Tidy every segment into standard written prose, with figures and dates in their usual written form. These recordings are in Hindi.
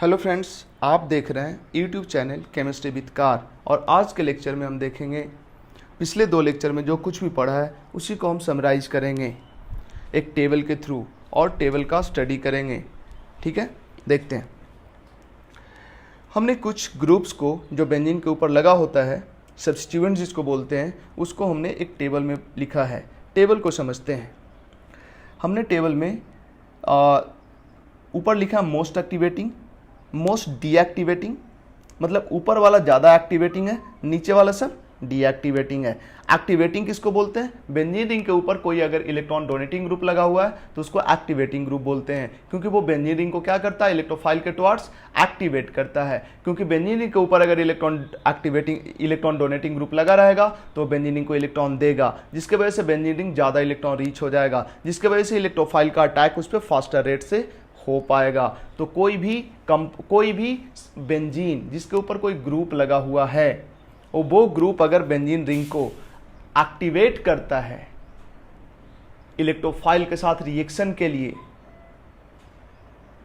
हेलो फ्रेंड्स, आप देख रहे हैं YouTube channel chemistry with car. और आज के लेक्चर में हम देखेंगे पिछले दो लेक्चर में जो कुछ भी पढ़ा है उसी को हम समराइज करेंगे एक टेबल के थ्रू और टेबल का स्टडी करेंगे। ठीक है, देखते हैं। हमने कुछ ग्रुप्स को जो बेंजीन के ऊपर लगा होता है, सब्स्टिट्यूएंट जिसको बोलते हैं, उसको हमने एक टेबल में लिखा है। टेबल को समझते हैं। हमने टेबल में ऊपर लिखा मोस्ट एक्टिवेटिंग, मोस्ट डीएक्टिवेटिंग, मतलब ऊपर वाला ज़्यादा एक्टिवेटिंग है, नीचे वाला सब डीएक्टिवेटिंग है। एक्टिवेटिंग किसको बोलते हैं? बेंजीन रिंग के ऊपर कोई अगर इलेक्ट्रॉन डोनेटिंग ग्रुप लगा हुआ है तो उसको एक्टिवेटिंग ग्रुप बोलते हैं, क्योंकि वो बेंजीन रिंग को क्या करता है? इलेक्ट्रोफाइल के टुवर्ड्स एक्टिवेट करता है। क्योंकि बेंजीन रिंग के ऊपर अगर इलेक्ट्रॉन डोनेटिंग ग्रुप लगा रहेगा तो बेंजीन रिंग को इलेक्ट्रॉन देगा, जिसके वजह से बेंजीन रिंग ज़्यादा इलेक्ट्रॉन रीच हो जाएगा, जिसके वजह से इलेक्ट्रोफाइल का अटैक उस पर फास्टर रेट से हो पाएगा। तो कोई भी बेंजीन जिसके ऊपर कोई ग्रुप लगा हुआ है, वो ग्रुप अगर बेंजीन रिंग को एक्टिवेट करता है इलेक्ट्रोफाइल के साथ रिएक्शन के लिए,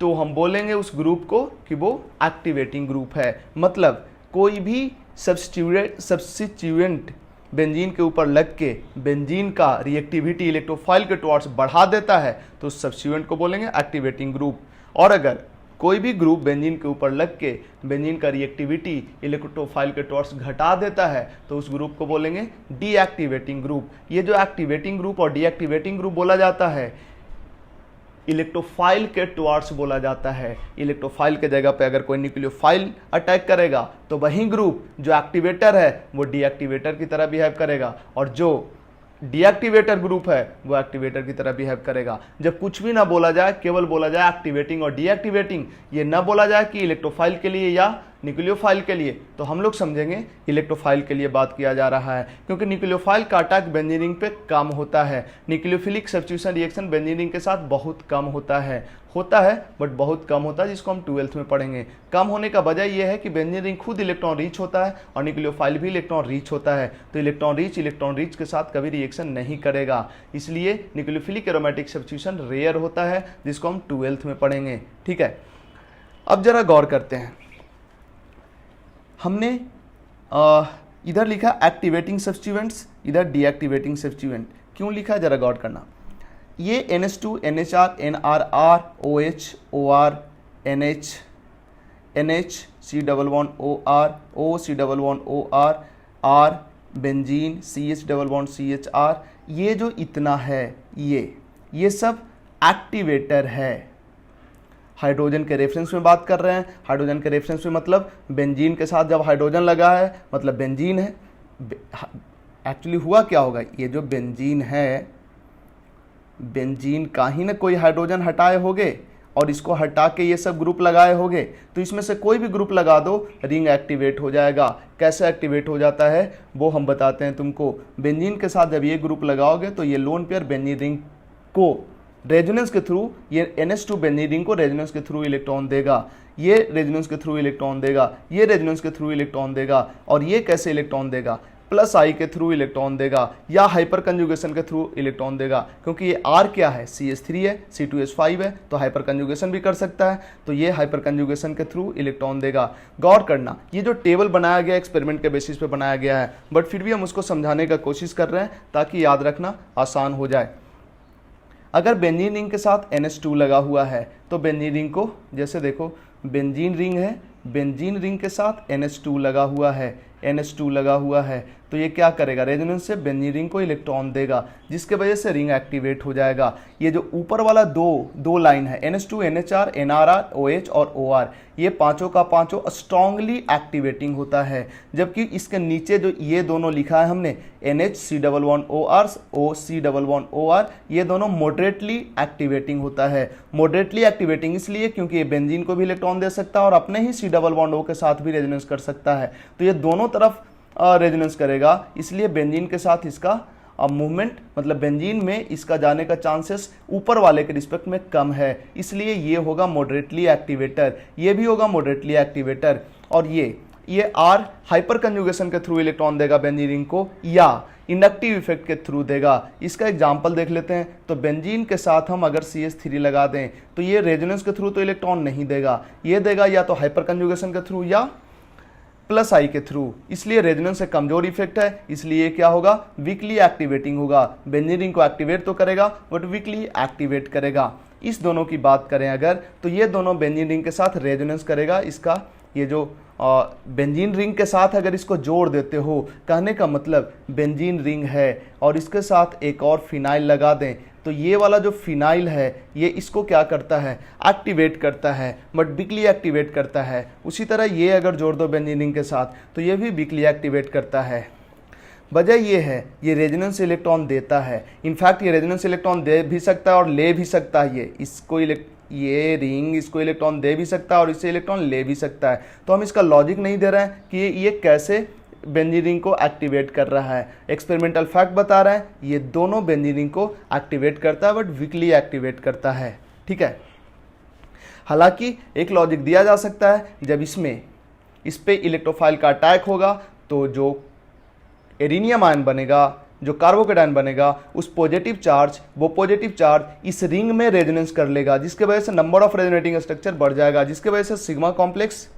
तो हम बोलेंगे उस ग्रुप को कि वो एक्टिवेटिंग ग्रुप है। मतलब कोई भी सब्स्टिट्यूएंट बेंजीन के ऊपर लग के बेंजीन का रिएक्टिविटी इलेक्ट्रोफाइल के टुवर्ड्स बढ़ा देता है तो उस सब्स्टिट्यूएंट को बोलेंगे एक्टिवेटिंग ग्रुप। और अगर कोई भी ग्रुप बेंजीन के ऊपर लग के बेंजीन का रिएक्टिविटी इलेक्ट्रोफाइल के टुवर्ड्स घटा देता है तो उस ग्रुप को बोलेंगे डीएक्टिवेटिंग ग्रुप। ये जो एक्टिवेटिंग ग्रुप और डीएक्टिवेटिंग ग्रुप बोला जाता है, इलेक्ट्रोफाइल के टुवर्ड्स बोला जाता है। इलेक्ट्रोफाइल के जगह पे अगर कोई न्यूक्लियोफाइल अटैक करेगा तो वही ग्रुप जो एक्टिवेटर है वो डीएक्टिवेटर की तरह बिहेव करेगा, और जो डीएक्टिवेटर ग्रुप है वो एक्टिवेटर की तरह बिहेव करेगा। जब कुछ भी ना बोला जाए, केवल बोला जाए एक्टिवेटिंग और डीएक्टिवेटिंग, ये ना बोला जाए कि इलेक्ट्रोफाइल के लिए या न्यूक्लियोफाइल के लिए, तो हम लोग समझेंगे इलेक्ट्रोफाइल के लिए बात किया जा रहा है, क्योंकि न्यूक्लियोफाइल का अटैक बेंजीन रिंग पे कम होता है। Nucleophilic substitution reaction benzene ring के साथ बहुत कम होता है बट बहुत कम होता है, जिसको हम 12th में पढ़ेंगे। कम होने का वजह यह है कि बेंजीन रिंग खुद इलेक्ट्रॉन रीच होता है और न्यूक्लियोफाइल भी इलेक्ट्रॉन रीच होता है, तो इलेक्ट्रॉन रीच के साथ कभी रिएक्शन नहीं करेगा। इसलिए न्यूक्लियोफिलिक एरोमेटिक सब्स्टिट्यूशन रेयर होता है, जिसको हम 12th में पढ़ेंगे। ठीक है, अब जरा गौर करते हैं। हमने इधर लिखा एक्टिवेटिंग सब्स्टिट्यूएंट्स, इधर डीएक्टिवेटिंग सब्स्टिट्यूएंट। क्यों लिखा है जरा गौर करना। ये NH2, NHR, NRR, OH, OR, NH, NH, C11OR, O, C11OR, R, benzene, CH11CHR, ये जो इतना है ये सब एक्टिवेटर है। हाइड्रोजन के रेफरेंस में बात कर रहे हैं। हाइड्रोजन के रेफरेंस में मतलब बेंजीन के साथ जब हाइड्रोजन लगा है मतलब बेंजीन है। एक्चुअली हुआ क्या होगा, ये जो बेंजीन है, बेंजीन का ही ना कोई हाइड्रोजन हटाए होगे और इसको हटा के ये सब ग्रुप लगाए होगे, तो इसमें से कोई भी ग्रुप लगा दो, रिंग एक्टिवेट हो जाएगा। कैसे एक्टिवेट हो जाता है वो हम बताते हैं तुमको। बेंजीन के साथ जब ये ग्रुप लगाओगे तो ये लोन पेयर बेंजीन रिंग को रेजोनेंस के थ्रू, ये NH2 बेंजीन रिंग को रेजोनेंस के थ्रू इलेक्ट्रॉन देगा, ये रेजोनेंस के थ्रू इलेक्ट्रॉन देगा, ये रेजोनेंस के थ्रू इलेक्ट्रॉन देगा, और ये कैसे इलेक्ट्रॉन देगा? प्लस आई के थ्रू इलेक्ट्रॉन देगा या हाइपर कंजुगेशन के थ्रू इलेक्ट्रॉन देगा। क्योंकि ये R क्या है? CH3 है, C2H5 है, तो हाइपर कंजुगेशन भी कर सकता है, तो ये हाइपर कंजुगेशन के थ्रू इलेक्ट्रॉन देगा। गौर करना, ये जो टेबल बनाया गया एक्सपेरिमेंट के बेसिस पे बनाया गया है, बट फिर भी हम उसको समझाने का कोशिश कर रहे हैं ताकि याद रखना आसान हो जाए। अगर बेंजीन रिंग के साथ NH2 लगा हुआ है तो बेंजीन रिंग को, जैसे देखो बेंजीन रिंग है, बेंजीन रिंग के साथ NH2 लगा हुआ है, तो ये क्या करेगा? रेजोनेंस से बेंजीन रिंग को इलेक्ट्रॉन देगा, जिसके वजह से रिंग एक्टिवेट हो जाएगा। ये जो ऊपर वाला दो लाइन है, NH2, NHR, NRR, OH और OR, ये पांचों का पांचों स्ट्रांगली एक्टिवेटिंग होता है। जबकि इसके नीचे जो ये दोनों लिखा है हमने, NH, C11OR, O, C11OR, ये दोनों मॉडरेटली एक्टिवेटिंग होता है। मॉडरेटली एक्टिवेटिंग इसलिए क्योंकि ये बेंजीन को भी इलेक्ट्रॉन दे सकता है और अपने ही C11O के साथ भी रेजोनेंस कर सकता है, तो ये दोनों तरफ रेजोनेंस करेगा। इसलिए बेंजीन के साथ इसका मूवमेंट, मतलब बेंजीन में इसका जाने का चांसेस ऊपर वाले के रिस्पेक्ट में कम है, इसलिए ये होगा मॉडरेटली एक्टिवेटर, ये भी होगा मॉडरेटली एक्टिवेटर। और ये ये R हाइपर कंजुगेशन के थ्रू इलेक्ट्रॉन देगा बेंजीन रिंग को या इंडक्टिव इफेक्ट के थ्रू देगा। इसका एग्जांपल देख लेते हैं। तो बेंजीन के साथ हम अगर CH3 लगा दें तो ये रेजोनेंस के थ्रू तो इलेक्ट्रॉन नहीं देगा, ये देगा या तो हाइपर कंजुगेशन के थ्रू या प्लस आई के थ्रू, इसलिए रेजोनेंस से कमजोर इफेक्ट है, इसलिए क्या होगा, वीकली एक्टिवेटिंग होगा। बेंजीन रिंग को एक्टिवेट तो करेगा बट वीकली एक्टिवेट करेगा। इस दोनों की बात करें अगर, तो ये दोनों बेंजीन रिंग के साथ रेजोनेंस करेगा। इसका ये जो बेंजीन रिंग के साथ अगर इसको जोड़ देते हो, कहने का मतलब बेंजीन रिंग है और इसके साथ एक और फिनाइल लगा दें, तो ये वाला जो फिनाइल है ये इसको क्या करता है, एक्टिवेट करता है, बट वीकली एक्टिवेट करता है। उसी तरह ये अगर जोड़ दो बेंजीन रिंग के साथ तो ये भी वीकली एक्टिवेट करता है। वजह ये है, ये रेजोनेंस इलेक्ट्रॉन देता है। इनफैक्ट ये रेजोनेंस इलेक्ट्रॉन दे भी सकता है और ले भी सकता है। ये रिंग इसको इलेक्ट्रॉन दे भी सकता है और इससे इलेक्ट्रॉन ले भी सकता है। तो हम इसका लॉजिक नहीं दे रहे हैं कि ये कैसे बेंजीन रिंग को एक्टिवेट कर रहा है, एक्सपेरिमेंटल फैक्ट बता रहे हैं ये दोनों बेंजीन रिंग को एक्टिवेट करता है बट वीकली एक्टिवेट करता है। ठीक है, हालांकि एक लॉजिक दिया जा सकता है, जब इस पे इलेक्ट्रोफाइल का अटैक होगा तो जो एरिनियम आयन बनेगा, जो कार्बोकेटायन बनेगा, उस पॉजिटिव चार्ज इस रिंग में रेजोनेंस कर लेगा, जिसके वजह से नंबर ऑफ रेजोनेटिंग स्ट्रक्चर बढ़ जाएगा, जिसके वजह से सिग्मा कॉम्प्लेक्स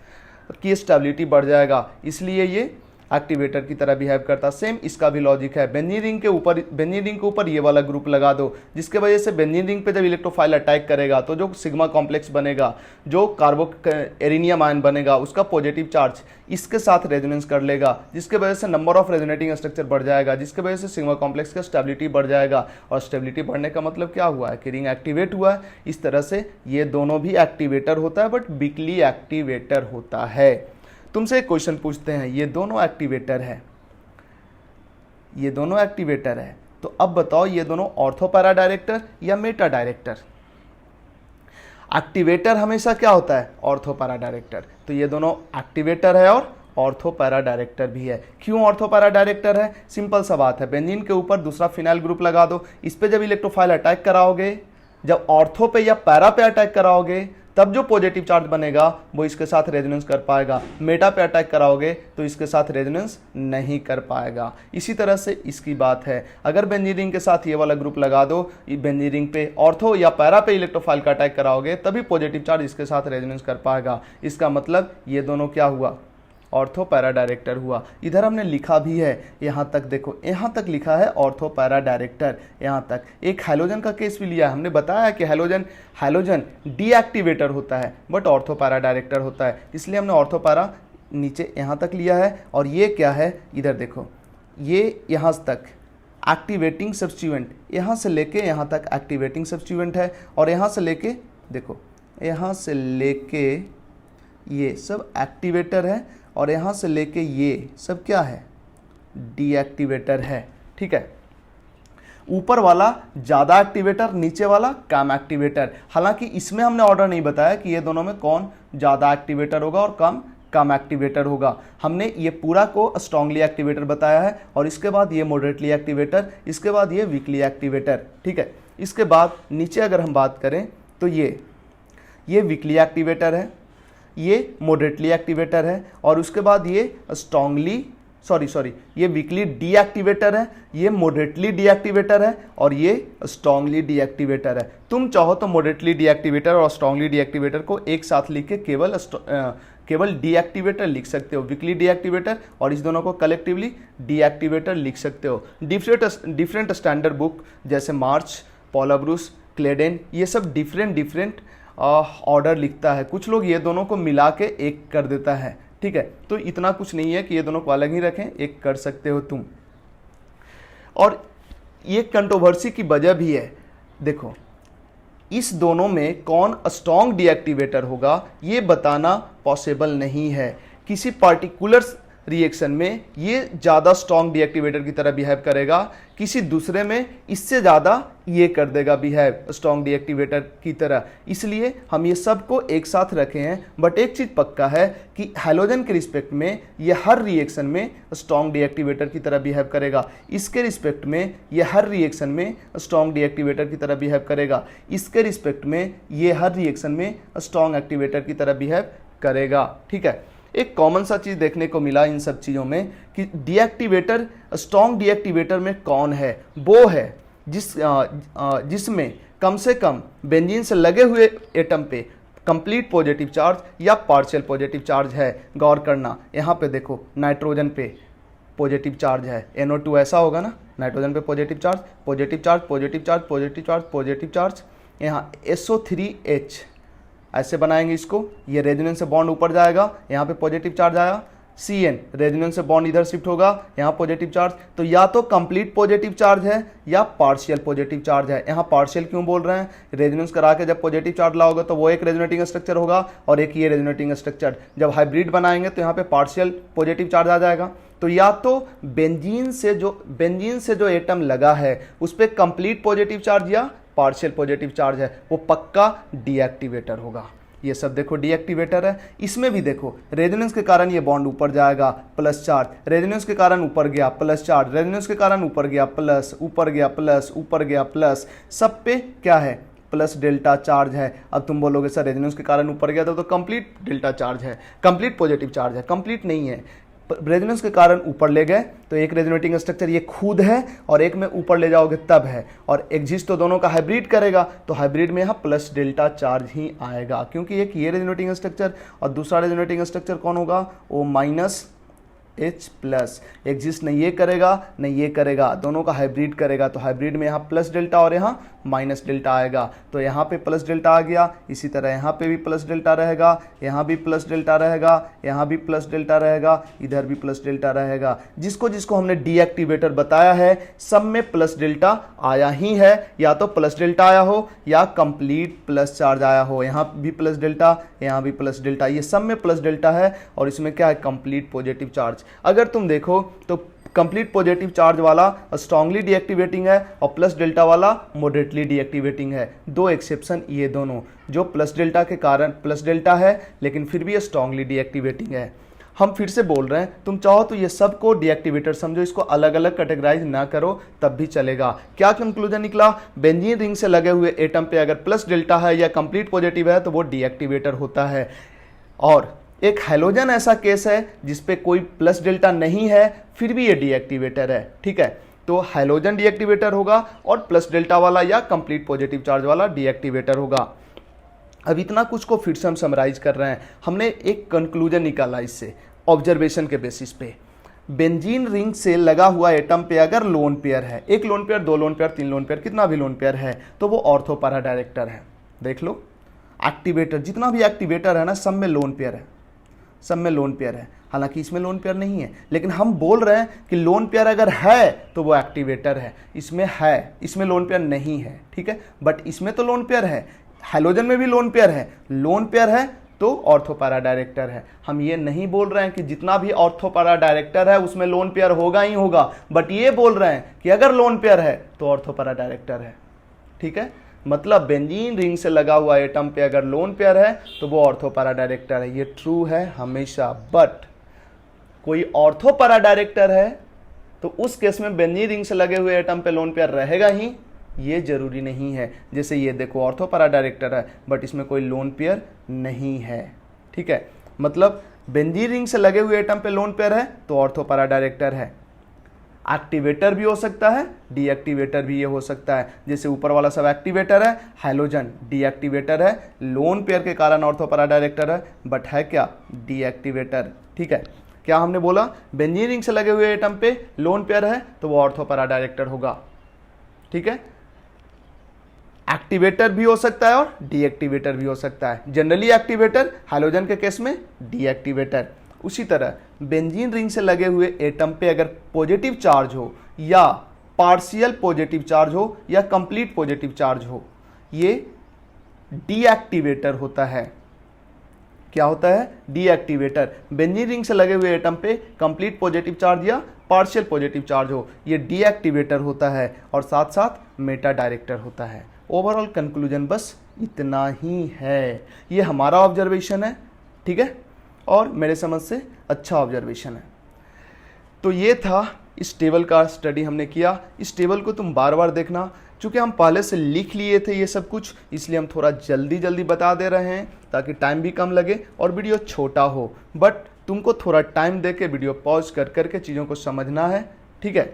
की स्टेबिलिटी बढ़ जाएगा, इसलिए ये एक्टिवेटर की तरह बिहेव करता। सेम इसका भी लॉजिक है। बेंजीन रिंग के ऊपर ये वाला ग्रुप लगा दो, जिसके वजह से बेंजीन रिंग पे जब इलेक्ट्रोफाइल अटैक करेगा तो जो सिग्मा कॉम्प्लेक्स बनेगा, जो एरिनियम आयन बनेगा, उसका पॉजिटिव चार्ज इसके साथ रेजोनेंस कर लेगा, जिसके वजह से नंबर ऑफ रेजोनेटिंग स्ट्रक्चर बढ़ जाएगा, जिसके वजह से सिग्मा कॉम्प्लेक्स का स्टेबिलिटी बढ़ जाएगा। और स्टेबिलिटी बढ़ने का मतलब क्या हुआ है कि रिंग एक्टिवेट हुआ है। इस तरह से ये दोनों भी एक्टिवेटर होता है बट वीकली एक्टिवेटर होता है। तुमसे एक क्वेश्चन पूछते हैं, ये दोनों एक्टिवेटर है, तो अब बताओ ये दोनों ऑर्थो पैरा डायरेक्टर या मेटा डायरेक्टर? एक्टिवेटर हमेशा क्या होता है, ऑर्थो पैरा डायरेक्टर। तो ये दोनों एक्टिवेटर है और ऑर्थो पैरा डायरेक्टर भी है। क्यों ऑर्थो पैरा डायरेक्टर है? सिंपल सा बात है, बेंजीन के ऊपर दूसरा फिनाइल ग्रुप लगा दो, इस पे जब इलेक्ट्रोफाइल अटैक कराओगे, जब ऑर्थो पे या पैरा पे अटैक कराओगे, तब जो पॉजिटिव चार्ज बनेगा वो इसके साथ रेजोनेंस कर पाएगा। मेटा पे अटैक कराओगे तो इसके साथ रेजोनेंस नहीं कर पाएगा। इसी तरह से इसकी बात है, अगर बेंजीन रिंग के साथ ये वाला ग्रुप लगा दो, बेंजीन रिंग पे ऑर्थो या पैरा पे इलेक्ट्रोफाइल का अटैक कराओगे तभी पॉजिटिव चार्ज इसके साथ रेजोनेंस कर पाएगा। इसका मतलब ये दोनों क्या हुआ, ऑर्थो पैरा डायरेक्टर हुआ। इधर हमने लिखा भी है, यहाँ तक देखो, यहाँ तक लिखा है ऑर्थो पैरा डायरेक्टर, यहाँ तक। एक हैलोजन का केस भी लिया है, हमने बताया कि हैलोजन डीएक्टिवेटर होता है बट ऑर्थो पैरा डायरेक्टर होता है, इसलिए हमने ऑर्थो पैरा नीचे यहाँ तक लिया है। और ये क्या है, इधर देखो, ये यहाँ तक एक्टिवेटिंग सब्स्टिट्यूएंट, यहाँ से लेके यहाँ तक एक्टिवेटिंग सब्स्टिट्यूएंट है, और यहाँ से लेके देखो, यहाँ से लेके ये सब एक्टिवेटर है, और यहाँ से लेके ये सब क्या है, डीएक्टिवेटर है। ठीक है, ऊपर वाला ज़्यादा एक्टिवेटर, नीचे वाला कम एक्टिवेटर। हालांकि इसमें हमने ऑर्डर नहीं बताया कि ये दोनों में कौन ज़्यादा एक्टिवेटर होगा और कम एक्टिवेटर होगा। हमने ये पूरा को स्ट्रांगली एक्टिवेटर बताया है, और इसके बाद ये मॉडरेटली एक्टिवेटर, इसके बाद ये वीकली एक्टिवेटर। ठीक है, इसके बाद नीचे अगर हम बात करें तो ये वीकली एक्टिवेटर है, ये मॉडरेटली एक्टिवेटर है, और उसके बाद ये ये वीकली डीएक्टिवेटर है, ये मॉडरेटली डीएक्टिवेटर है, और ये स्ट्रांगली डीएक्टिवेटर है। तुम चाहो तो मॉडरेटली डीएक्टिवेटर और स्ट्रांगली डीएक्टिवेटर को एक साथ लिख के केवल डीएक्टिवेटर लिख सकते हो, वीकली डीएक्टिवेटर, और इस दोनों को कलेक्टिवली डीएक्टिवेटर लिख सकते हो। डिफरेंट स्टैंडर्ड बुक जैसे मार्च, पॉलाब्रूस, क्लेडेन, ये सब डिफरेंट ऑर्डर लिखता है। कुछ लोग ये दोनों को मिला के एक कर देता है। ठीक है, तो इतना कुछ नहीं है कि ये दोनों को अलग ही रखें, एक कर सकते हो तुम। और ये कंट्रोवर्सी की वजह भी है, देखो इस दोनों में कौन स्ट्रॉन्ग डीएक्टिवेटर होगा ये बताना पॉसिबल नहीं है। किसी पार्टिकुलर रिएक्शन में ये ज़्यादा स्ट्रॉन्ग डीएक्टिवेटर की तरह बिहेव करेगा, किसी दूसरे में इससे ज़्यादा ये कर देगा बिहेव स्ट्रॉन्ग डीएक्टिवेटर की तरह। इसलिए हम ये सब को एक साथ रखे हैं, बट एक चीज़ पक्का है कि हैलोजन के रिस्पेक्ट में ये हर रिएक्शन में स्ट्रॉन्ग डीएक्टिवेटर की तरह बिहेव करेगा, इसके रिस्पेक्ट में ये हर रिएक्शन में स्ट्रॉन्ग डीएक्टिवेटर की तरह बिहेव करेगा, इसके रिस्पेक्ट में ये हर रिएक्शन में स्ट्रॉन्ग एक्टिवेटर की तरह बिहेव करेगा। ठीक है, एक कॉमन सा चीज़ देखने को मिला इन सब चीज़ों में कि डीएक्टिवेटर, स्ट्रॉन्ग डीएक्टिवेटर में कौन है, वो है जिसमें कम से कम बेंजीन से लगे हुए एटम पे कंप्लीट पॉजिटिव चार्ज या पार्शियल पॉजिटिव चार्ज है। गौर करना, यहाँ पे देखो नाइट्रोजन पे पॉजिटिव चार्ज है, NO2 ऐसा होगा ना, नाइट्रोजन पे positive charge, positive charge, positive charge, positive charge, positive charge. यहाँ SO3H ऐसे बनाएंगे इसको, ये रेजोनेंस से बॉन्ड ऊपर जाएगा, यहाँ पे पॉजिटिव चार्ज आया। CN रेजोनेंस से बॉन्ड इधर शिफ्ट होगा, यहाँ पॉजिटिव चार्ज। तो या तो कंप्लीट पॉजिटिव चार्ज है या पार्शियल पॉजिटिव चार्ज है। यहाँ पार्शियल क्यों बोल रहे हैं, रेजोनेंस करा के जब पॉजिटिव चार्ज लाओगे तो वो एक रेजोनेटिंग स्ट्रक्चर होगा और एक ये रेजोनेटिंग स्ट्रक्चर। जब हाइब्रिड बनाएंगे तो यहाँ पे पार्शियल पॉजिटिव चार्ज आ जाएगा। तो या तो बेंजीन से जो एटम लगा है उस पर कंप्लीट पॉजिटिव चार्ज या पार्शियल पॉजिटिव चार्ज है, वो पक्का डीएक्टिवेटर होगा। ये सब देखो डीएक्टिवेटर है। इसमें भी देखो रेजोनेंस के कारण ये बॉन्ड ऊपर जाएगा, प्लस चार्ज, रेजोनेंस के कारण ऊपर गया प्लस चार्ज, रेजोनेंस के कारण ऊपर गया प्लस, ऊपर गया प्लस, ऊपर गया प्लस, सब पे क्या है, प्लस डेल्टा चार्ज है। अब तुम बोलोगे सर रेजोनेंस के कारण ऊपर गया तो कंप्लीट डेल्टा चार्ज है, कंप्लीट पॉजिटिव चार्ज है। कंप्लीट नहीं है, रेजोनेंस के कारण ऊपर ले गए तो एक रेजोनेटिंग स्ट्रक्चर ये खुद है और एक में ऊपर ले जाओगे तब है, और एक्सिस्ट तो दोनों का हाइब्रिड करेगा तो हाइब्रिड में यहाँ प्लस डेल्टा चार्ज ही आएगा, क्योंकि एक ये रेजोनेटिंग स्ट्रक्चर और दूसरा रेजोनेटिंग स्ट्रक्चर कौन होगा, वो माइनस H प्लस। एग्जिस्ट नहीं ये करेगा नहीं ये करेगा, दोनों का हाइब्रिड करेगा तो हाइब्रिड में यहाँ प्लस डेल्टा और यहाँ माइनस डेल्टा आएगा। तो यहाँ पे प्लस डेल्टा आ गया, इसी तरह यहाँ पे भी प्लस डेल्टा रहेगा, यहाँ भी प्लस डेल्टा रहेगा, यहाँ भी प्लस डेल्टा रहेगा, इधर भी प्लस डेल्टा रहेगा। जिसको जिसको हमने डीएक्टिवेटर बताया है सब में प्लस डेल्टा आया ही है, या तो प्लस डेल्टा आया हो या कंप्लीट प्लस चार्ज आया हो। यहाँ भी प्लस डेल्टा, यहाँ भी प्लस डेल्टा, ये सब में प्लस डेल्टा है और इसमें क्या है, कंप्लीट पॉजिटिव चार्ज। अगर तुम देखो तो कंप्लीट पॉजिटिव चार्ज वाला स्ट्रांगली डीएक्टिवेटिंग है और प्लस डेल्टा वाला मॉडरेटली डीएक्टिवेटिंग है। दो एक्सेप्शन ये दोनों, जो प्लस डेल्टा के कारण प्लस डेल्टा है लेकिन फिर भी ये स्ट्रांगली डीएक्टिवेटिंग है। हम फिर से बोल रहे हैं, तुम चाहो तो ये सबको डीएक्टिवेटर समझो, इसको अलग अलग कैटेगराइज ना करो तब भी चलेगा। क्या कंक्लूजन निकला, बेंजीन रिंग से लगे हुए एटम पे अगर प्लस डेल्टा है या कंप्लीट पॉजिटिव है तो वो डीएक्टिवेटर होता है। और एक हैलोजन ऐसा केस है जिसपे कोई प्लस डेल्टा नहीं है फिर भी ये डीएक्टिवेटर है, ठीक है। तो हैलोजन डीएक्टिवेटर होगा और प्लस डेल्टा वाला या कंप्लीट पॉजिटिव चार्ज वाला डीएक्टिवेटर होगा। अब इतना कुछ को फिर से हम समराइज कर रहे हैं, हमने एक कंक्लूजन निकाला इससे ऑब्जर्वेशन के बेसिस पे। बेंजीन रिंग से लगा हुआ एटम पे अगर लोन पेयर है, एक लोन पेयर, दो लोन पेयर, तीन लोन पेयर, कितना भी लोन पेयर है तो वो ऑर्थो पैरा डायरेक्टर है। देख लो एक्टिवेटर, जितना भी एक्टिवेटर है ना सब में लोन पेयर है, सब में लोन पेयर है। हालांकि इसमें लोन पेयर नहीं है, लेकिन हम बोल रहे हैं कि लोन पेयर अगर है तो वो एक्टिवेटर है। इसमें है, इसमें लोन पेयर नहीं है, ठीक है, बट इसमें तो लोन पेयर है। हैलोजन में भी लोन पेयर है, लोन पेयर है तो ऑर्थो पैरा डायरेक्टर है। हम ये नहीं बोल रहे हैं कि जितना भी ऑर्थो पैरा डायरेक्टर है उसमें लोन पेयर होगा ही होगा, बट ये बोल रहे हैं कि अगर लोन पेयर है तो ऑर्थो पैरा डायरेक्टर है, ठीक है। मतलब बेंजीन रिंग से लगा हुआ एटम पे अगर लोन पेयर है तो वो ऑर्थो पैरा डायरेक्टर है, ये ट्रू है हमेशा। बट कोई ऑर्थो पैरा डायरेक्टर है तो उस केस में बेंजीन रिंग से लगे हुए एटम पे लोन पेयर रहेगा ही, ये जरूरी नहीं है। जैसे ये देखो ऑर्थो पैरा डायरेक्टर है बट इसमें कोई लोन पेयर नहीं है, ठीक है। मतलब बेंजीन रिंग से लगे हुए एटम पे लोन पेयर है तो ऑर्थो पैरा डायरेक्टर है। एक्टिवेटर भी हो सकता है, डीएक्टिवेटर भी ये हो सकता है। जैसे ऊपर वाला सब एक्टिवेटर है, हैलोजन डीएक्टिवेटर है, लोन पेयर के कारण ऑर्थो पैरा डायरेक्टर है, बट है क्या, डीएक्टिवेटर, ठीक है। क्या हमने बोला, बेंजीन रिंग से लगे हुए एटम पे लोन पेयर है तो वो ऑर्थो पैरा डायरेक्टर होगा, ठीक है। एक्टिवेटर भी हो सकता है और डीएक्टिवेटर भी हो सकता है। जनरली एक्टिवेटर, हैलोजन के केस में डीएक्टिवेटर। उसी तरह बेंजीन रिंग से लगे हुए एटम पे अगर पॉजिटिव चार्ज हो या पार्शियल पॉजिटिव चार्ज हो या कंप्लीट पॉजिटिव चार्ज हो, ये डीएक्टिवेटर होता है। क्या होता है, डीएक्टिवेटर। बेंजीन रिंग से लगे हुए एटम पे कंप्लीट पॉजिटिव चार्ज या पार्शियल पॉजिटिव चार्ज हो, ये डीएक्टिवेटर होता है और साथ साथ मेटा डायरेक्टर होता है। ओवरऑल कंक्लूजन बस इतना ही है। ये हमारा ऑब्जर्वेशन है, ठीक है, और मेरे समझ से अच्छा ऑब्जर्वेशन है। तो ये था, इस टेबल का स्टडी हमने किया। इस टेबल को तुम बार बार देखना, चूँकि हम पहले से लिख लिए थे ये सब कुछ, इसलिए हम थोड़ा जल्दी जल्दी बता दे रहे हैं ताकि टाइम भी कम लगे और वीडियो छोटा हो। बट तुमको थोड़ा टाइम दे के वीडियो पॉज कर करके चीज़ों को समझना है, ठीक है।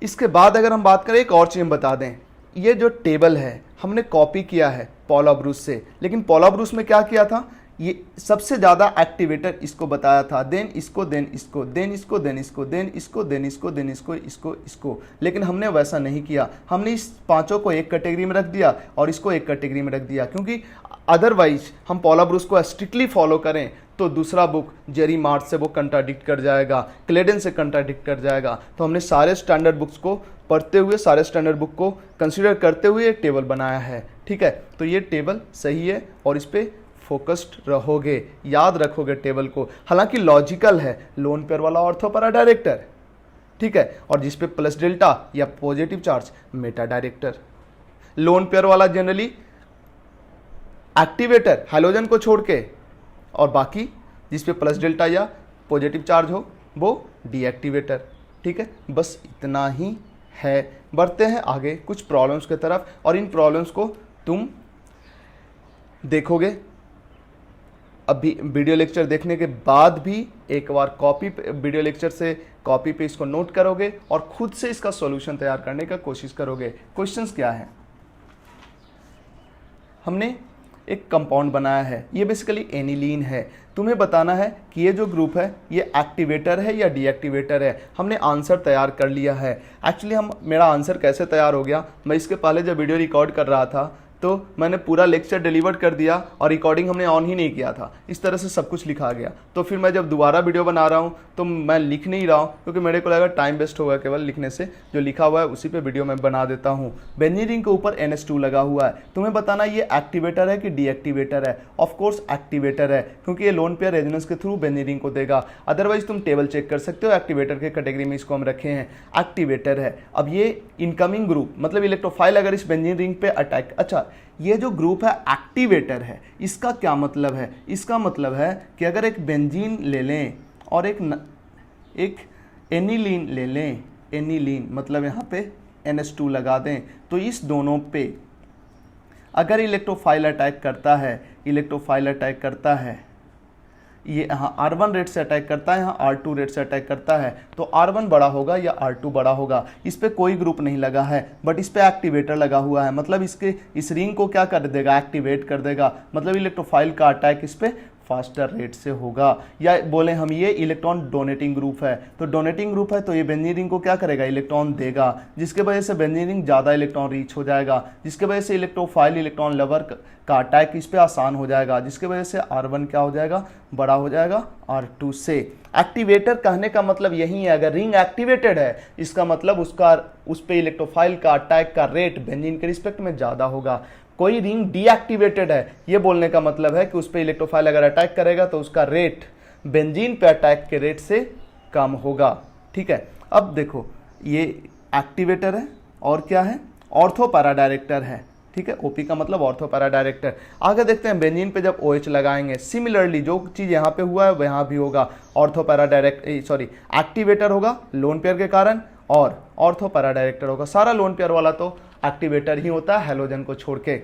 इसके बाद अगर हम बात करें, एक और चीज़ बता दें, ये जो टेबल है हमने कॉपी किया है पॉला ब्रूस से, लेकिन पॉला ब्रूस में क्या किया था, ये सबसे ज़्यादा एक्टिवेटर इसको बताया था, देन इसको, देन इसको, देन इसको, देन इसको, देन इसको, देन इसको, देन इसको, इसको, इसको। लेकिन हमने वैसा नहीं किया, हमने इस पांचों को एक कैटेगरी में रख दिया और इसको एक कैटेगरी में रख दिया, क्योंकि अदरवाइज हम पॉला ब्रूस को स्ट्रिक्टली फॉलो करें तो दूसरा बुक जेरी मार्च से वो कंट्राडिक्ट कर जाएगा, क्लेडन से कंट्राडिक्ट कर जाएगा। तो हमने सारे स्टैंडर्ड बुक्स को पढ़ते हुए, सारे स्टैंडर्ड बुक को कंसिडर करते हुए एक टेबल बनाया है, ठीक है। तो ये टेबल सही है और इस पर फोकस्ड रहोगे, याद रखोगे टेबल को। हालांकि लॉजिकल है, लोन पेयर वाला ऑर्थो पैरा डायरेक्टर, ठीक है, और जिस पे प्लस डेल्टा या positive charge Meta director. Lone pair वाला जनरली एक्टिवेटर हैलोजन को छोड़ के, और बाकी जिस पे प्लस डेल्टा या पॉजिटिव चार्ज हो वो डीएक्टिवेटर, ठीक है। बस इतना ही है। बढ़ते हैं आगे कुछ प्रॉब्लम्स की तरफ, और इन प्रॉब्लम्स को तुम देखोगे अभी वीडियो लेक्चर देखने के बाद भी एक बार वीडियो लेक्चर से कॉपी पे इसको नोट करोगे और खुद से इसका सॉल्यूशन तैयार करने का कोशिश करोगे। क्वेश्चंस क्या है, हमने एक कंपाउंड बनाया है, ये बेसिकली एनिलीन है। तुम्हें बताना है कि ये जो ग्रुप है ये एक्टिवेटर है या डीएक्टिवेटर है। हमने आंसर तैयार कर लिया है। एक्चुअली मेरा आंसर कैसे तैयार हो गया, मैं इसके पहले जब वीडियो रिकॉर्ड कर रहा था तो मैंने पूरा लेक्चर डिलीवर कर दिया और रिकॉर्डिंग हमने ऑन ही नहीं किया था, इस तरह से सब कुछ लिखा गया। तो फिर मैं जब दोबारा वीडियो बना रहा हूँ तो मैं लिख नहीं रहा हूँ, क्योंकि मेरे को लगा टाइम वेस्ट होगा केवल लिखने से। जो लिखा हुआ है उसी पे वीडियो में बना देता हूँ। बेंजीन रिंग के ऊपर NH2 लगा हुआ है। तुम्हें बताना ये एक्टिवेटर है कि डीएक्टिवेटर है। ऑफकोर्स एक्टिवेटर है, क्योंकि ये लोन पेयर रेजोनेंस के थ्रू बेंजीन रिंग को देगा। अदरवाइज तुम टेबल चेक कर सकते हो, एक्टिवेटर के कैटेगरी में इसको हम रखे हैं, एक्टिवेटर है। अब ये इनकमिंग ग्रुप मतलब इलेक्ट्रोफाइल अगर इस बेंजीन रिंग पे अटैक, अच्छा ये जो ग्रुप है एक्टिवेटर है, इसका क्या मतलब है, इसका मतलब है कि अगर एक बेंजीन ले लें और एक एनिलीन ले लें, एनिलीन मतलब यहाँ पे NH2 लगा दें, तो इस दोनों पे अगर इलेक्ट्रोफाइल अटैक करता है, ये यहाँ R1 रेट से अटैक करता है, यहाँ R2 रेट से अटैक करता है, तो R1 बड़ा होगा या R2 बड़ा होगा। इस पे कोई ग्रुप नहीं लगा है, बट इस पे एक्टिवेटर लगा हुआ है, मतलब इस रिंग को क्या कर देगा, एक्टिवेट कर देगा। मतलब इलेक्ट्रोफाइल का अटैक इस पे फास्टर रेट से होगा। या बोले हम ये इलेक्ट्रॉन डोनेटिंग ग्रुप है, तो डोनेटिंग ग्रुप है तो ये बेंजीन रिंग को क्या करेगा, इलेक्ट्रॉन देगा, जिसके वजह से बेंजीन रिंग ज़्यादा इलेक्ट्रॉन रीच हो जाएगा, जिसके वजह से इलेक्ट्रोफाइल इलेक्ट्रॉन लवर का अटैक इस पे आसान हो जाएगा, जिसके वजह से R1 क्या हो जाएगा, बड़ा हो जाएगा R2 से। एक्टिवेटर कहने का मतलब यही है, अगर रिंग एक्टिवेटेड है इसका मतलब उस पे इलेक्ट्रोफाइल का अटैक का रेट बेंजीन के रिस्पेक्ट में ज़्यादा होगा। कोई रिंग डीएक्टिवेटेड है, ये बोलने का मतलब है कि उस पर इलेक्ट्रोफाइल अगर अटैक करेगा तो उसका रेट बेंजीन पे अटैक के रेट से कम होगा, ठीक है। अब देखो ये एक्टिवेटर है और क्या है, ऑर्थो पैरा डायरेक्टर है, ठीक है। ओपी का मतलब ऑर्थो पैरा डायरेक्टर। आगे देखते हैं बेंजीन पे जब OH लगाएंगे, सिमिलरली जो चीज़ यहाँ पे हुआ है वहाँ भी होगा। ऑर्थो पैरा एक्टिवेटर होगा लोन पेयर के कारण, और ऑर्थो पैरा डायरेक्टर होगा। सारा लोन पेयर वाला तो एक्टिवेटर ही होता है हैलोजन को छोड़ के।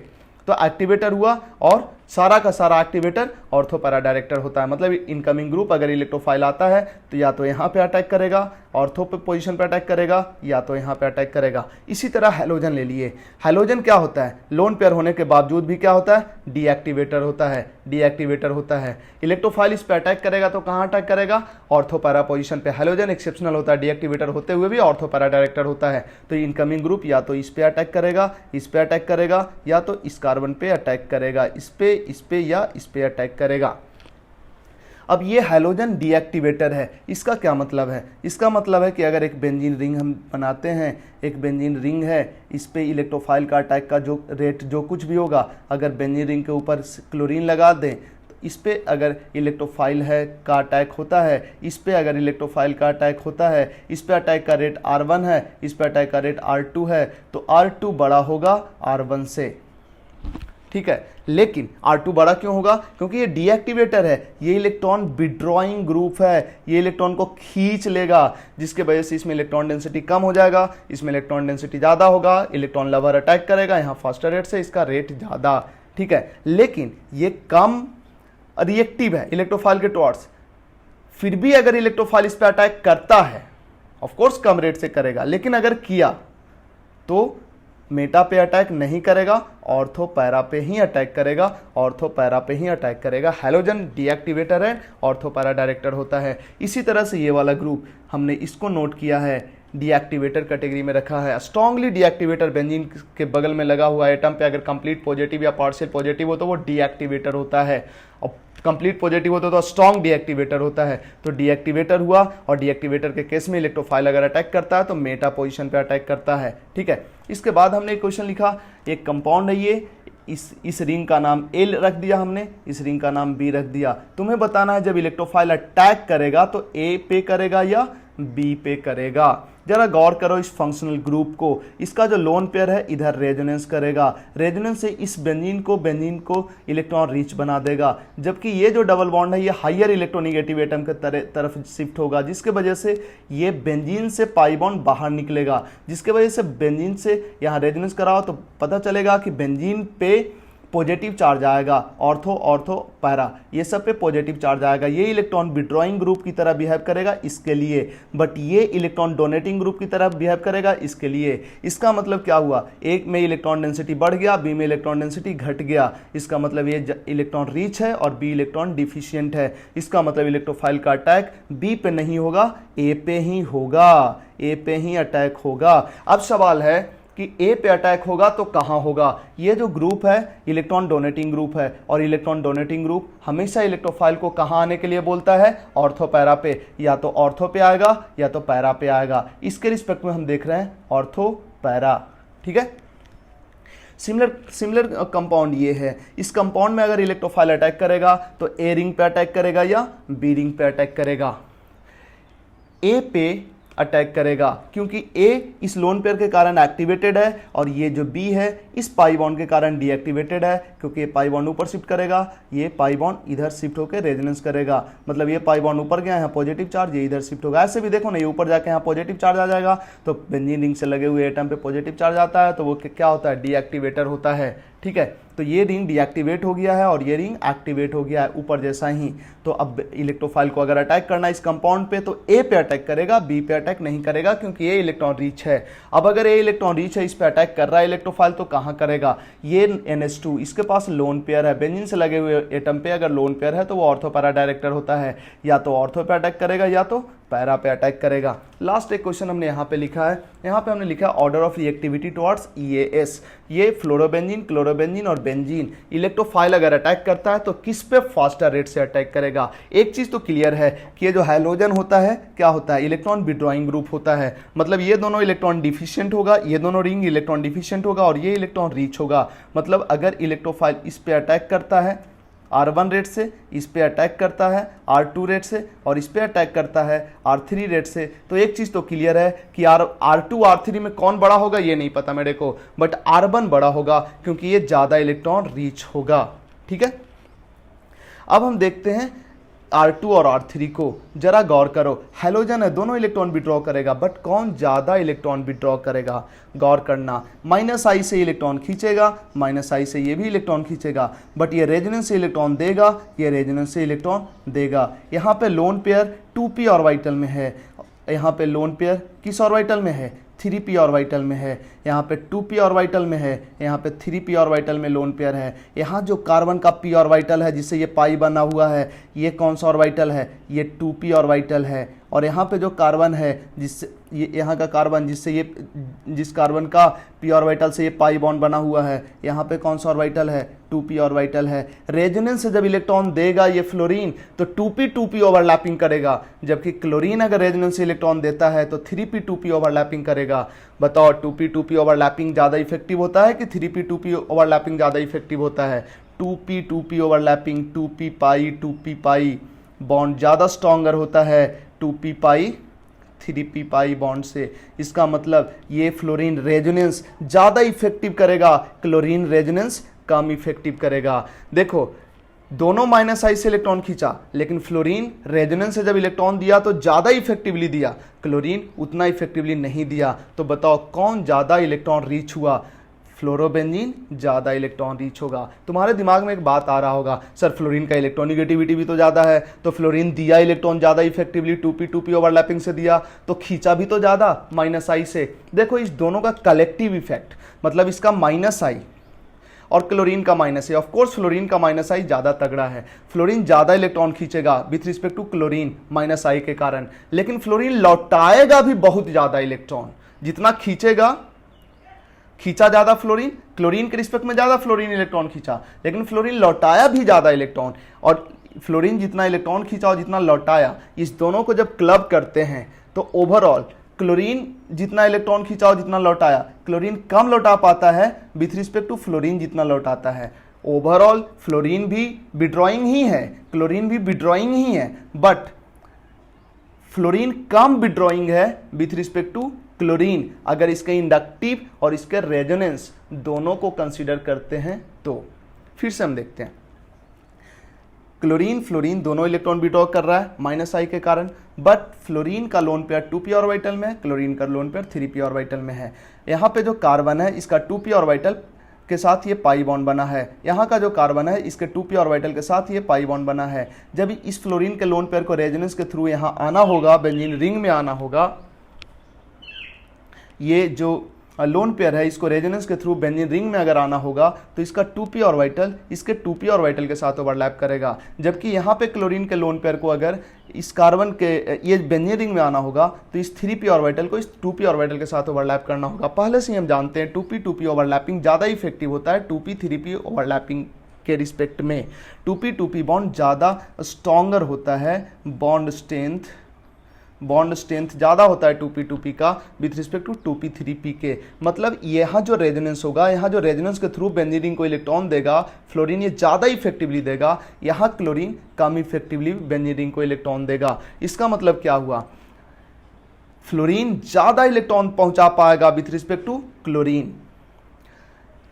तो एक्टिवेटर हुआ और सारा का सारा एक्टिवेटर ऑर्थो पैरा डायरेक्टर होता है। मतलब इनकमिंग ग्रुप अगर इलेक्ट्रोफाइल आता है तो या तो यहाँ पे अटैक करेगा, ऑर्थो पे पोजीशन पे अटैक करेगा, या तो यहाँ पे अटैक करेगा। इसी तरह हैलोजन ले लिए। हैलोजन क्या होता है, लोन पेयर होने के बावजूद भी क्या होता है, डीएक्टिवेटर होता है, डीएक्टिवेटर होता है। इलेक्ट्रोफाइल इस पे अटैक करेगा तो कहाँ अटैक करेगा, ऑर्थो पैरा पोजीशन पे। हैलोजन एक्सेप्शनल होता है, डीएक्टिवेटर होते हुए भी ऑर्थो पैरा डायरेक्टर होता है। तो इनकमिंग ग्रुप या तो इस पे अटैक करेगा, इस पे अटैक करेगा, या तो इस कार्बन पे अटैक करेगा, इस पे या इस पे अटैक करेगा। अब ये हैलोजन डीएक्टिवेटर है, इसका क्या मतलब है, इसका मतलब है कि अगर एक बेंजीन रिंग हम बनाते हैं, एक बेंजीन रिंग है, इस पे इलेक्ट्रोफाइल का अटैक का जो रेट जो कुछ भी होगा, अगर बेंजीन रिंग के ऊपर क्लोरीन लगा दें तो इस पे अगर इलेक्ट्रोफाइल है का अटैक होता है, इस पे अगर इलेक्ट्रोफाइल का अटैक होता है, इस पे अटैक का रेट R1 है, इस पे अटैक का रेट R2 है, तो R2 बड़ा होगा R1 से, ठीक है। लेकिन R2 बड़ा क्यों होगा, क्योंकि ये डीएक्टिवेटर है, ये इलेक्ट्रॉन विड्रॉइंग ग्रुप है, ये इलेक्ट्रॉन को खींच लेगा, जिसके वजह से इसमें इलेक्ट्रॉन डेंसिटी कम हो जाएगा, इसमें इलेक्ट्रॉन डेंसिटी ज़्यादा होगा, इलेक्ट्रॉन लवर अटैक करेगा यहाँ फास्टर रेट से, इसका रेट ज़्यादा, ठीक है। लेकिन ये कम रिएक्टिव है इलेक्ट्रोफाइल के टुवर्ड्स, फिर भी अगर इलेक्ट्रोफाइल इस पे अटैक करता है, ऑफ कोर्स कम रेट से करेगा, लेकिन अगर किया तो मेटा पे अटैक नहीं करेगा, ऑर्थो पैरा पे ही अटैक करेगा, ऑर्थो पैरा पे ही अटैक करेगा। हैलोजन डीएक्टिवेटर है, ऑर्थो पैरा डायरेक्टर होता है। इसी तरह से ये वाला ग्रुप हमने इसको नोट किया है, डीएक्टिवेटर कैटेगरी में रखा है। स्ट्रांगली डीएक्टिवेटर बेंजीन के बगल में लगा हुआ एटम पे अगर कंप्लीट पॉजिटिव या पार्शियल पॉजिटिव हो तो वो डीएक्टिवेटर होता है, और कंप्लीट पॉजिटिव होता तो स्ट्रॉन्ग डीएक्टिवेटर होता है। तो डीएक्टिवेटर हुआ, और डीएक्टिवेटर के केस में इलेक्ट्रोफाइल अगर अटैक करता है तो मेटा पोजीशन पे अटैक करता है। ठीक है, इसके बाद हमने एक क्वेश्चन लिखा, एक कंपाउंड है ये, इस रिंग का नाम एल रख दिया हमने, इस रिंग का नाम बी रख दिया। तुम्हें बताना है जब इलेक्ट्रोफाइल अटैक करेगा तो ए पे करेगा या बी पे करेगा। जरा गौर करो इस फंक्शनल ग्रुप को, इसका जो लोन पेयर है इधर रेजोनेंस करेगा, रेजोनेंस से इस बेंजीन को इलेक्ट्रॉन रिच बना देगा, जबकि ये जो डबल बॉन्ड है ये हायर इलेक्ट्रोनिगेटिव एटम के तरफ शिफ्ट होगा, जिसके वजह से ये बेंजीन से पाई बॉन्ड बाहर निकलेगा, जिसके वजह से बेंजीन से यहाँ रेजोनेंस कराओ तो पता चलेगा कि बेंजीन पे पॉजिटिव चार्ज आएगा, ऑर्थो ऑर्थो पैरा ये सब पे पॉजिटिव चार्ज आएगा। ये इलेक्ट्रॉन विड्रॉइंग ग्रुप की तरह बिहेव करेगा इसके लिए, बट ये इलेक्ट्रॉन डोनेटिंग ग्रुप की तरह बिहेव करेगा इसके लिए। इसका मतलब क्या हुआ, एक में इलेक्ट्रॉन डेंसिटी बढ़ गया, बी में इलेक्ट्रॉन डेंसिटी घट गया। इसका मतलब ये इलेक्ट्रॉन रिच है और बी इलेक्ट्रॉन डिफिशियंट है। इसका मतलब इलेक्ट्रोफाइल का अटैक बी पे नहीं होगा, ए पे ही होगा, ए पे ही अटैक होगा। अब सवाल है कि ए पे अटैक होगा तो कहां होगा। ये जो ग्रुप है इलेक्ट्रॉन डोनेटिंग ग्रुप है, और इलेक्ट्रॉन डोनेटिंग ग्रुप हमेशा इलेक्ट्रोफाइल को कहां आने के लिए बोलता है, ऑर्थो पैरा पे, या तो ऑर्थो पे आएगा या तो पैरा पे आएगा। इसके रिस्पेक्ट में हम देख रहे हैं ऑर्थो पैरा। ठीक है, सिमिलर कंपाउंड ये है। इस कंपाउंड में अगर इलेक्ट्रोफाइल अटैक करेगा तो ए रिंग पे अटैक करेगा या बी रिंग पे अटैक करेगा। ए पे अटैक करेगा क्योंकि ए इस लोन पेयर के कारण एक्टिवेटेड है, और ये जो बी है इस पाई बॉन्ड के कारण डीएक्टिवेटेड है, क्योंकि ये पाई बॉन्ड ऊपर शिफ्ट करेगा, ये पाई बॉन्ड इधर शिफ्ट होकर रेजोनेंस करेगा। मतलब ये पाई बॉन्ड ऊपर गया, यहाँ पॉजिटिव चार्ज, ये इधर शिफ्ट होगा। ऐसे भी देखो ना, ये ऊपर जाके यहाँ पॉजिटिव चार्ज आ जाएगा, तो बेंजीन रिंग से लगे हुए एटम पे पॉजिटिव चार्ज आता है, तो वो क्या होता है, डीएक्टिवेटर होता है। ठीक है, तो ये रिंग डीएक्टिवेट हो गया है और ये रिंग एक्टिवेट हो गया है ऊपर जैसा ही। तो अब इलेक्ट्रोफाइल को अगर अटैक करना है इस कंपाउंड पे तो ए पे अटैक करेगा, बी पे अटैक नहीं करेगा, क्योंकि ये इलेक्ट्रॉन रिच है। अब अगर ये इलेक्ट्रॉन रिच है, इस पे अटैक कर रहा है इलेक्ट्रोफाइल, तो कहां करेगा, ये NH2 इसके पास लोन पेयर है, बेंजीन से लगे हुए एटम पे अगर लोन पेयर है तो वो ऑर्थो पैरा डायरेक्टर होता है, या तो ऑर्थो पे अटैक करेगा या तो पैरा पे अटैक करेगा। लास्ट एक क्वेश्चन हमने यहाँ पे लिखा है, यहाँ पे हमने लिखा order of reactivity towards EAS। ये फ्लोरोबेंजीन, क्लोरोबेंजीन और बेंजीन इलेक्ट्रोफाइल अगर अटैक करता है तो किस पे फास्टर रेट से अटैक करेगा। एक चीज तो क्लियर है कि ये जो हैलोजन होता है क्या होता है, इलेक्ट्रॉन विड्रॉइंग ग्रुप होता है। मतलब ये दोनों इलेक्ट्रॉन डिफिशिएंट होगा, ये दोनों रिंग इलेक्ट्रॉन डिफिशिएंट होगा, और ये इलेक्ट्रॉन रिच होगा। मतलब अगर इलेक्ट्रोफाइल इस पे अटैक करता है R1 रेट से, इस पे अटैक करता है R2 रेट से, और इस पे अटैक करता है R3 रेट से, तो एक चीज तो क्लियर है कि R2 R3 में कौन बड़ा होगा ये नहीं पता मेरे को, बट R1 बड़ा होगा क्योंकि ये ज्यादा इलेक्ट्रॉन रीच होगा। ठीक है, अब हम देखते हैं R2 और R3 को। जरा गौर करो, हैलोजन है, दोनों इलेक्ट्रॉन विड्रॉ करेगा, बट कौन ज्यादा इलेक्ट्रॉन विड्रॉ करेगा। गौर करना, -I से इलेक्ट्रॉन खींचेगा, -I से ये भी इलेक्ट्रॉन खींचेगा, बट ये रेजोनेंस से इलेक्ट्रॉन देगा, ये रेजोनेंस से इलेक्ट्रॉन देगा। यहाँ पे लोन पेयर 2p ऑर्बिटल में है, यहाँ पे लोन पेयर किस ऑर्बिटल में है, 3p ऑर्बिटल में है। यहाँ पे 2p ऑर्बिटल में है, यहाँ पे 3p ऑर्बिटल में लोन पेयर है। यहाँ जो कार्बन का p ऑर्बिटल है जिससे ये पाई बना हुआ है, ये कौन सा ऑर्बिटल है, ये 2p ऑर्बिटल है। और यहाँ पे जो कार्बन है जिससे ये यहाँ का कार्बन जिससे ये जिस कार्बन का p ऑर्बिटल से ये पाई बॉन्ड बना हुआ है, यहाँ पे कौन सा ऑर्बिटल है, 2p ऑर्बिटल है। रेजोनेंस से जब इलेक्ट्रॉन देगा ये फ्लोरीन तो 2p ओवरलैपिंग करेगा, जबकि क्लोरीन अगर रेजोनेंस से इलेक्ट्रॉन देता है तो 3p ओवरलैपिंग करेगा। बताओ 2p ओवरलैपिंग ज़्यादा इफेक्टिव होता है कि 3p ओवरलैपिंग ज़्यादा इफेक्टिव होता है। 2p overlapping, 2p pi bond ज़्यादा स्ट्रॉन्गर होता है 2p पाई 3p पाई बॉन्ड से। इसका मतलब ये फ्लोरीन रेजोनेंस ज़्यादा इफेक्टिव करेगा, क्लोरीन रेजोनेंस कम इफेक्टिव करेगा। देखो दोनों -I से इलेक्ट्रॉन खींचा, लेकिन फ्लोरीन रेजोनेंस से जब इलेक्ट्रॉन दिया तो ज़्यादा इफेक्टिवली दिया, क्लोरीन उतना इफेक्टिवली नहीं दिया। तो बताओ कौन ज़्यादा इलेक्ट्रॉन रीच हुआ, फ्लोरोबेंजीन ज़्यादा इलेक्ट्रॉन रीच होगा। तुम्हारे दिमाग में एक बात आ रहा होगा, सर फ्लोरीन का इलेक्ट्रॉनिगेटिविटी भी तो ज़्यादा है, तो फ्लोरीन दिया इलेक्ट्रॉन ज़्यादा इफेक्टिवली 2p ओवरलैपिंग से दिया, तो खींचा भी तो ज़्यादा -I से। देखो इस दोनों का कलेक्टिव इफेक्ट, मतलब इसका -I और क्लोरीन का -A, ऑफ कोर्स फ्लोरीन का -I ज़्यादा तगड़ा है, फ्लोरीन ज़्यादा इलेक्ट्रॉन खींचेगा with respect to chlorine -I के कारण, लेकिन फ्लोरीन लौटाएगा भी बहुत ज़्यादा इलेक्ट्रॉन। जितना खींचेगा, खींचा ज़्यादा फ्लोरीन, क्लोरीन के रिस्पेक्ट में ज़्यादा फ्लोरीन इलेक्ट्रॉन खींचा, लेकिन फ्लोरीन लौटाया भी ज़्यादा इलेक्ट्रॉन। और फ्लोरीन जितना इलेक्ट्रॉन खींचा और जितना लौटाया, इस दोनों को जब क्लब करते हैं तो ओवरऑल क्लोरीन जितना इलेक्ट्रॉन खींचा और जितना लौटाया, क्लोरीन कम लौटा पाता है विथ रिस्पेक्ट टू फ्लोरीन जितना लौटाता है। ओवरऑल फ्लोरीन भी विड्रॉइंग ही है, क्लोरीन भी विड्रॉइंग ही है, बट फ्लोरीन कम विड्रॉइंग है विथ रिस्पेक्ट टू क्लोरीन अगर इसके इंडक्टिव और इसके रेजोनेंस दोनों को कंसीडर करते हैं तो। फिर से हम देखते हैं, क्लोरीन फ्लोरीन दोनों इलेक्ट्रॉन विड्रॉ कर रहा है -I के कारण, बट फ्लोरीन का लोन पेयर 2p ऑर्बिटल में है, क्लोरीन का लोन पेयर 3p ऑर्बिटल में है। यहाँ पे जो कार्बन है इसका 2p ऑर्बिटल के साथ ये पाई बॉन्ड बना है, यहाँ का जो कार्बन है इसके 2p ऑर्बिटल के साथ ये पाई बॉन्ड बना है। जब इस फ्लोरीन के लोन पेयर को रेजोनेंस के थ्रू यहाँ आना होगा, बेंजीन रिंग में आना होगा, ये जो लोन पेयर है इसको रेजोनेंस के थ्रू बेंजीन रिंग में अगर आना होगा तो इसका 2p ऑर्बिटल इसके 2p ऑर्बिटल के साथ ओवरलैप करेगा। जबकि यहाँ पे क्लोरीन के लोन पेयर को अगर इस कार्बन के ये बेंजीन रिंग में आना होगा तो इस 3p ऑर्बिटल को इस 2p ऑर्बिटल के साथ ओवरलैप करना होगा। पहले से ही हम जानते हैं 2p ओवरलैपिंग ज़्यादा इफेक्टिव होता है 2p ओवरलैपिंग के रिस्पेक्ट में। 2p बॉन्ड ज़्यादा स्ट्रॉन्गर होता है, बॉन्ड स्ट्रेंथ ज़्यादा होता है 2p का विथ रिस्पेक्ट टू 2p के। मतलब यहाँ जो रेजोनेंस होगा, यहाँ जो रेजोनेंस के थ्रू बेंजीन रिंग को इलेक्ट्रॉन देगा फ्लोरीन ये ज़्यादा इफेक्टिवली देगा, यहाँ क्लोरीन कम इफेक्टिवली बेंजीन रिंग को इलेक्ट्रॉन देगा। इसका मतलब क्या हुआ, फ्लोरीन ज़्यादा इलेक्ट्रॉन पहुँचा पाएगा with respect to chlorine.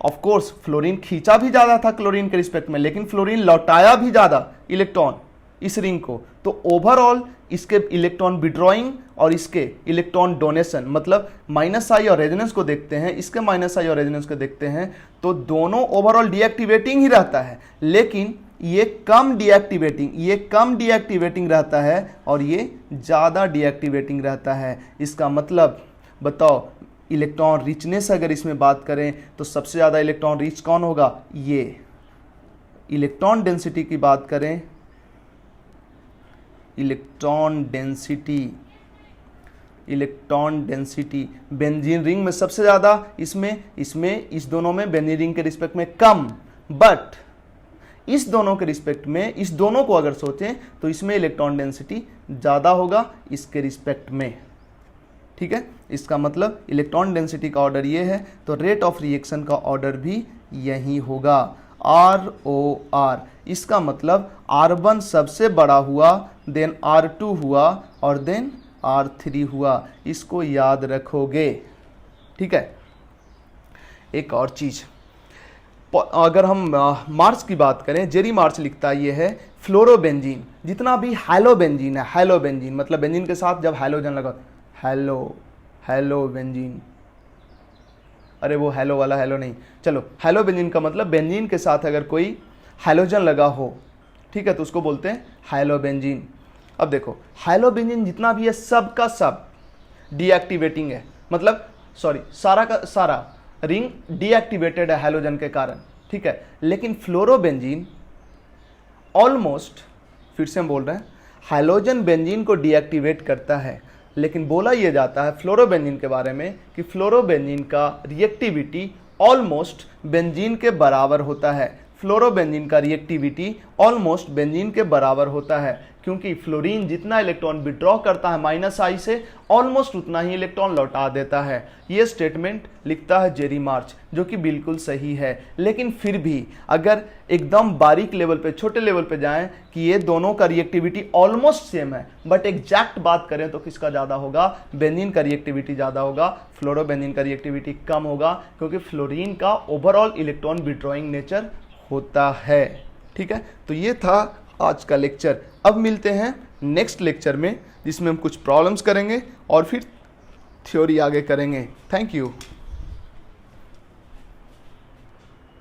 Of course fluorine खींचा भी ज़्यादा था क्लोरीन के रिस्पेक्ट में, लेकिन फ्लोरीन लौटाया भी ज़्यादा इलेक्ट्रॉन इस रिंग को। तो ओवरऑल इसके इलेक्ट्रॉन विड्रॉइंग और इसके इलेक्ट्रॉन डोनेशन, मतलब -I और रेजोनेंस को देखते हैं, इसके -I और रेजोनेंस को देखते हैं, तो दोनों ओवरऑल डीएक्टिवेटिंग ही रहता है, लेकिन ये कम डीएक्टिवेटिंग रहता है और ये ज़्यादा डीएक्टिवेटिंग रहता है। इसका मतलब बताओ, इलेक्ट्रॉन रिचनेस अगर इसमें बात करें तो सबसे ज़्यादा इलेक्ट्रॉन रिच कौन होगा, ये। इलेक्ट्रॉन डेंसिटी की बात करें, इलेक्ट्रॉन डेंसिटी बेंजीन रिंग में सबसे ज़्यादा, इस दोनों में बेंजीन रिंग के रिस्पेक्ट में कम, बट इस दोनों के रिस्पेक्ट में, इस दोनों को अगर सोचें तो इसमें इलेक्ट्रॉन डेंसिटी ज़्यादा होगा इसके रिस्पेक्ट में। ठीक है, इसका मतलब इलेक्ट्रॉन डेंसिटी का ऑर्डर ये है, तो रेट ऑफ रिएक्शन का ऑर्डर भी यही होगा, ROR। इसका मतलब R1 सबसे बड़ा हुआ, देन R2 हुआ और देन R3 हुआ। इसको याद रखोगे। ठीक है, एक और चीज, अगर हम मार्क्स की बात करें, जेरी मार्क्स लिखता है ये है फ्लोरोबेंजीन, जितना भी हैलोबेंजीन है, हैलोबेंजीन मतलब बेंजीन के साथ जब हैलोजन लगा, हैलोबेंजीन, अरे वो हेलो वाला हेलो नहीं, चलो हैलोबेंजीन का मतलब बेंजीन के साथ अगर कोई हैलोजन लगा हो, ठीक है, तो उसको बोलते हैं हैलोबेंजीन। अब देखो हैलोबेंजीन जितना भी है सब का सब डीएक्टिवेटिंग है, मतलब सॉरी सारा का सारा रिंग डीएक्टिवेटेड है हैलोजन के कारण। ठीक है, लेकिन फ्लोरोबेंजीन ऑलमोस्ट, फिर से हम बोल रहे हैं, हैलोजन बेंजीन को डीएक्टिवेट करता है, लेकिन बोला यह जाता है फ्लोरोबेंजीन के बारे में कि फ्लोरोबेंजीन का रिएक्टिविटी ऑलमोस्ट बेंजीन के बराबर होता है। फ्लोरोबेंजीन का रिएक्टिविटी ऑलमोस्ट बेंजीन के बराबर होता है, क्योंकि फ्लोरीन जितना इलेक्ट्रॉन विड्रॉ करता है -I से, ऑलमोस्ट उतना ही इलेक्ट्रॉन लौटा देता है। ये स्टेटमेंट लिखता है जेरी मार्च, जो कि बिल्कुल सही है। लेकिन फिर भी अगर एकदम बारीक लेवल पे, छोटे लेवल पे जाएं कि ये दोनों का रिएक्टिविटी ऑलमोस्ट सेम है, बट एग्जैक्ट बात करें तो किसका ज़्यादा होगा, बेंजीन का रिएक्टिविटी ज़्यादा होगा, फ्लोरोबेंजीन का रिएक्टिविटी कम होगा, क्योंकि फ्लोरीन का ओवरऑल इलेक्ट्रॉन विड्रॉइंग नेचर होता है। ठीक है, तो ये था आज का लेक्चर। अब मिलते हैं नेक्स्ट लेक्चर में, जिसमें हम कुछ प्रॉब्लम्स करेंगे और फिर थ्योरी आगे करेंगे। Thank you.